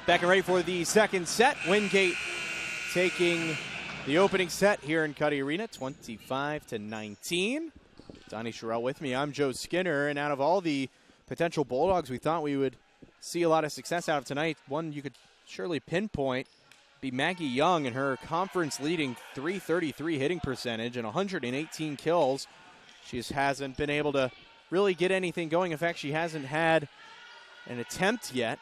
Back and ready for the second set. Wingate taking the opening set here in Cuddy Arena, 25-19. Donnie Sherrill with me. I'm Joe Skinner, and out of all the potential Bulldogs we thought we would see a lot of success out of tonight, one you could surely pinpoint be Maggie Young and her conference-leading .333 hitting percentage and 118 kills. She just hasn't been able to really get anything going. In fact, she hasn't had an attempt yet.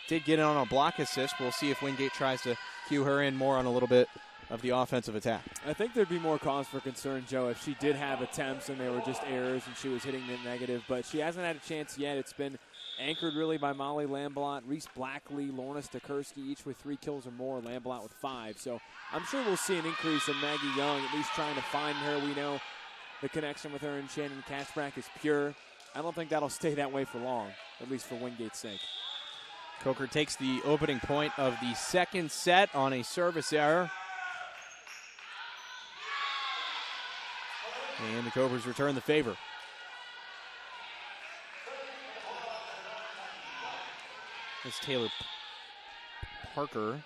Did get in on a block assist. We'll see if Wingate tries to cue her in more on a little bit of the offensive attack. I think there'd be more cause for concern, Joe, if she did have attempts and they were just errors and she was hitting the negative. But she hasn't had a chance yet. It's been anchored really by Molly Lamblot, Reese Blackley, Lorna Stakursky, each with 3 kills or more, Lamblot with 5. So I'm sure we'll see an increase in Maggie Young, at least trying to find her. We know the connection with her and Shannon Kachbrak is pure. I don't think that'll stay that way for long, at least for Wingate's sake. Coker takes the opening point of the second set on a service error. And the Cobras return the favor. It's Taylor Parker.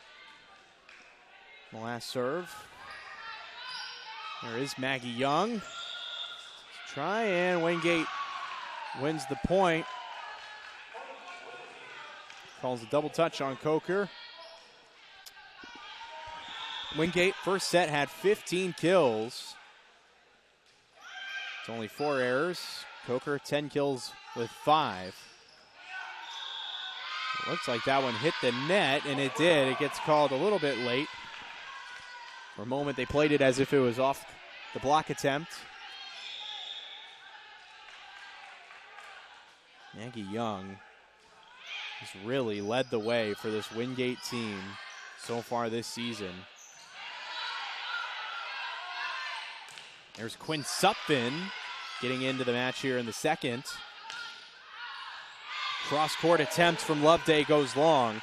The last serve. There is Maggie Young. Let's try, and Wingate wins the point. Calls a double touch on Coker. Wingate, first set, had 15 kills. It's only 4 errors. Coker, 10 kills with 5. It looks like that one hit the net, and it did. It gets called a little bit late. For a moment, they played it as if it was off the block attempt. Maggie Young has really led the way for this Wingate team so far this season. There's Quinn Sutphin getting into the match here in the second. Cross-court attempt from Loveday goes long.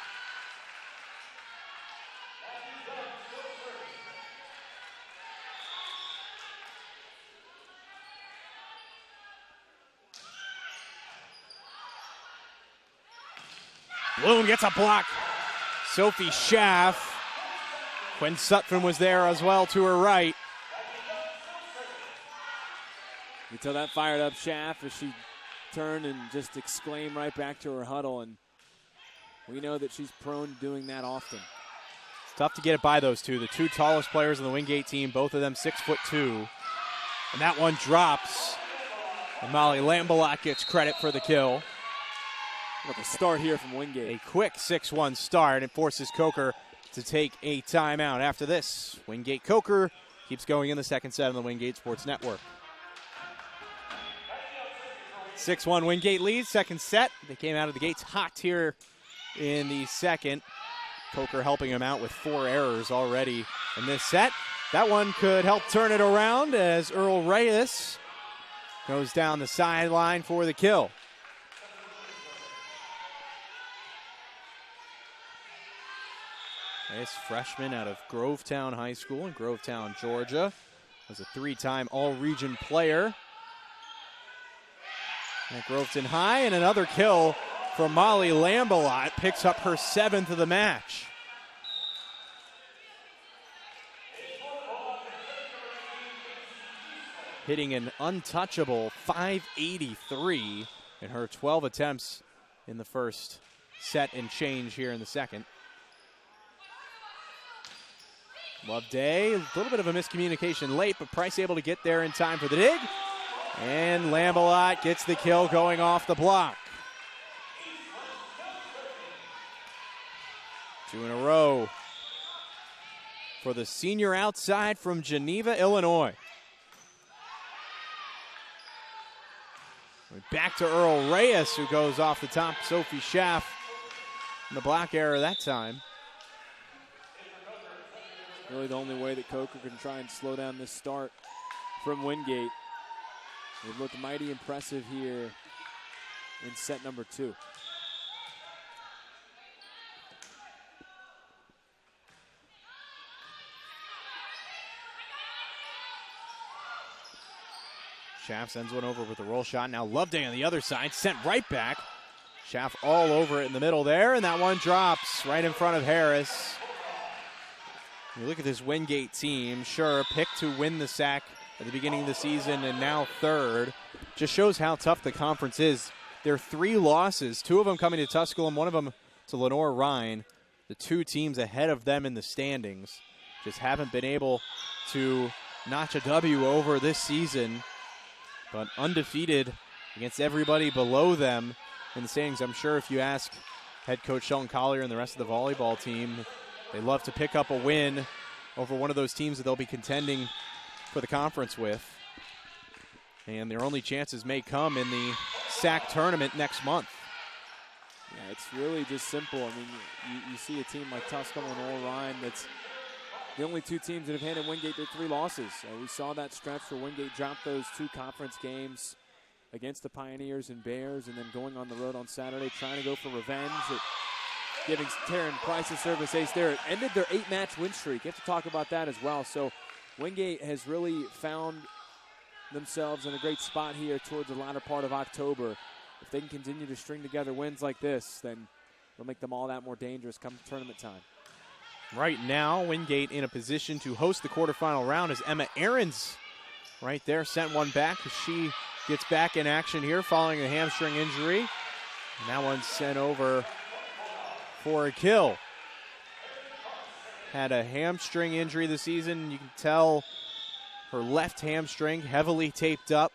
Bloom gets a block. Sophie Schaff. Quinn Sutphin was there as well to her right. You tell that fired up Schaff as she turned and just exclaimed right back to her huddle, and we know that she's prone to doing that often. It's tough to get it by those two, the two tallest players on the Wingate team, both of them 6'2". And that one drops. And Molly Lambalot gets credit for the kill. Look, a start here from Wingate. A quick 6-1 start, and forces Coker to take a timeout. After this, Wingate Coker keeps going in the second set on the Wingate Sports Network. 6-1 Wingate leads, second set. They came out of the gates hot here in the second. Coker helping him out with 4 errors already in this set. That one could help turn it around as Earl Reyes goes down the sideline for the kill. Reyes, freshman out of Grovetown High School in Grovetown, Georgia. Was a 3-time All-Region player at Groveton High, and another kill from Molly Lambalot. Picks up her 7th of the match. Hitting an untouchable .583 in her 12 attempts in the first set and change here in the second. Loveday, a little bit of a miscommunication late, but Price able to get there in time for the dig. And Lambalot gets the kill going off the block. 2 in a row for the senior outside from Geneva, Illinois. Back to Earl Reyes, who goes off the top. Sophie Schaff in the block error that time. Really the only way that Coker can try and slow down this start from Wingate. It looked mighty impressive here in set number 2. Schaff sends one over with a roll shot. Now Loveday on the other side, sent right back. Chaff all over it in the middle there, and that one drops right in front of Harris. You look at this Wingate team, sure, picked to win the SAC at the beginning of the season and now third. Just shows how tough the conference is. There are 3 losses, 2 of them coming to Tusculum, 1 of them to Lenore-Rhine. The 2 teams ahead of them in the standings just haven't been able to notch a W over this season, but undefeated against everybody below them in the standings. I'm sure if you ask head coach Sheldon Collier and the rest of the volleyball team, they love to pick up a win over one of those teams that they'll be contending for the conference with. And their only chances may come in the SAC tournament next month. Yeah, it's really just simple. I mean, you see a team like Tusculum and Rhine that's the only 2 teams that have handed Wingate their 3 losses. We saw that stretch where Wingate dropped those 2 conference games against the Pioneers and Bears, and then going on the road on Saturday trying to go for revenge. Giving Taryn Price a service ace there. It ended their 8-match win streak. You have to talk about that as well. So Wingate has really found themselves in a great spot here towards the latter part of October. If they can continue to string together wins like this, then it'll make them all that more dangerous come tournament time. Right now, Wingate in a position to host the quarterfinal round as Emma Ahrens right there sent one back. She gets back in action here following a hamstring injury. And that one's sent over for a kill. Had a hamstring injury this season. You can tell her left hamstring heavily taped up.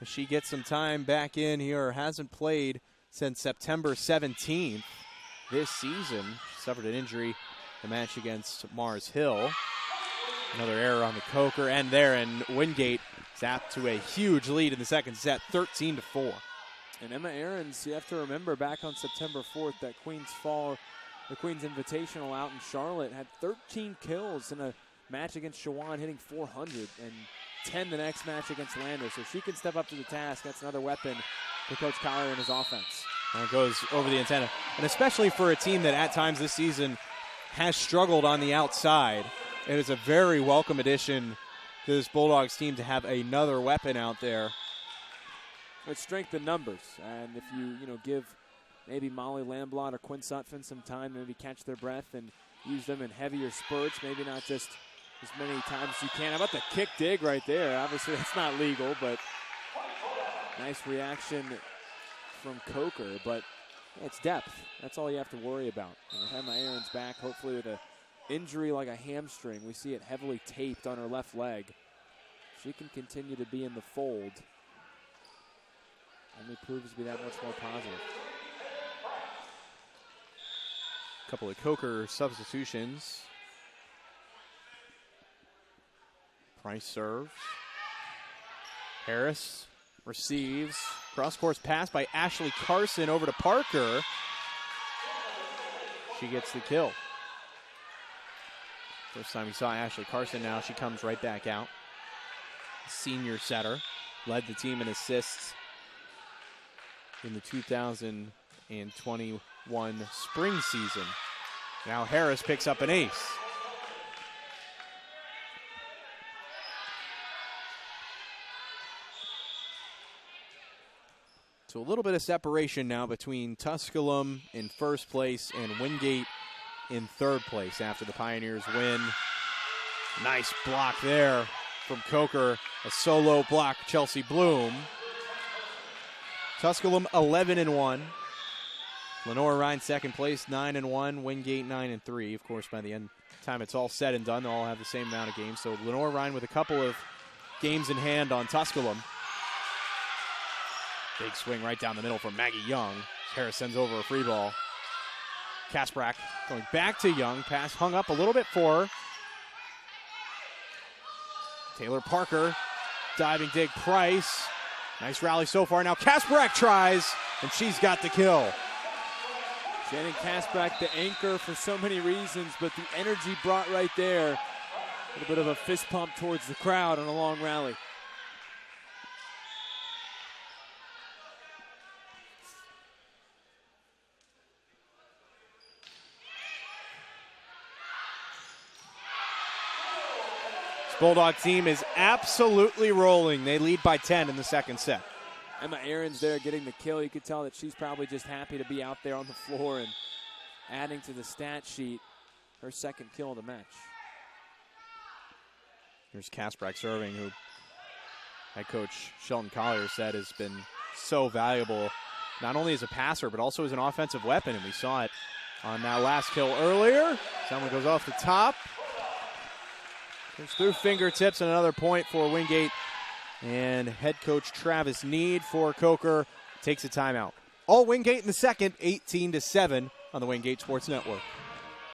She gets some time back in here. Hasn't played since September 17th this season. She suffered an injury the match against Mars Hill. Another error on the Coker end there, and Wingate zapped to a huge lead in the second set, 13-4. And Emma Ahrens, you have to remember back on September 4th, that the Queen's Invitational out in Charlotte had 13 kills in a match against Shawan, hitting 400, and 10 the next match against Lander. So she can step up to the task. That's another weapon for Coach Collier and his offense. And it goes over the antenna. And especially for a team that at times this season has struggled on the outside, it is a very welcome addition to this Bulldogs team to have another weapon out there. It's strength in numbers, and if you give maybe Molly Lamblot or Quinn Sutphin some time to maybe catch their breath and use them in heavier spurts, maybe not just as many times as you can. How about the kick dig right there? Obviously that's not legal, but nice reaction from Coker, but it's depth. That's all you have to worry about. And with Emma Ahrens back, hopefully with an injury like a hamstring, we see it heavily taped on her left leg. She can continue to be in the fold. Only proves to be that much more positive. A couple of Coker substitutions. Price serves. Harris receives. Cross-course pass by Ashley Carson over to Parker. She gets the kill. First time we saw Ashley Carson, now she comes right back out. Senior setter. Led the team in assists in the 2021 spring season. Now Harris picks up an ace. So a little bit of separation now between Tusculum in first place and Wingate in third place after the Pioneers win. Nice block there from Coker. A solo block, Chelsea Bloom. Tusculum 11-1. Lenore-Rhine second place, 9-1. Wingate 9-3. Of course, by the end time it's all said and done, they'll all have the same amount of games. So Lenore-Rhine with a couple of games in hand on Tusculum. Big swing right down the middle from Maggie Young. Harris sends over a free ball. Kasprak going back to Young. Pass hung up a little bit for her. Taylor Parker, diving dig Price. Nice rally so far. Now Kasprak tries, and she's got the kill. Shannon Kasprak, the anchor for so many reasons, but the energy brought right there. A little bit of a fist pump towards the crowd on a long rally. Bulldog team is absolutely rolling. They lead by 10 in the second set. Emma Aaron's there getting the kill. You could tell that she's probably just happy to be out there on the floor and adding to the stat sheet her second kill of the match. Here's Kasprek serving, who head coach Shelton Collier said has been so valuable, not only as a passer, but also as an offensive weapon. And we saw it on that last kill earlier. Someone goes off the top. Goes through fingertips, and another point for Wingate. And head coach Travis Need for Coker takes a timeout. All Wingate in the second, 18-7 on the Wingate Sports Network.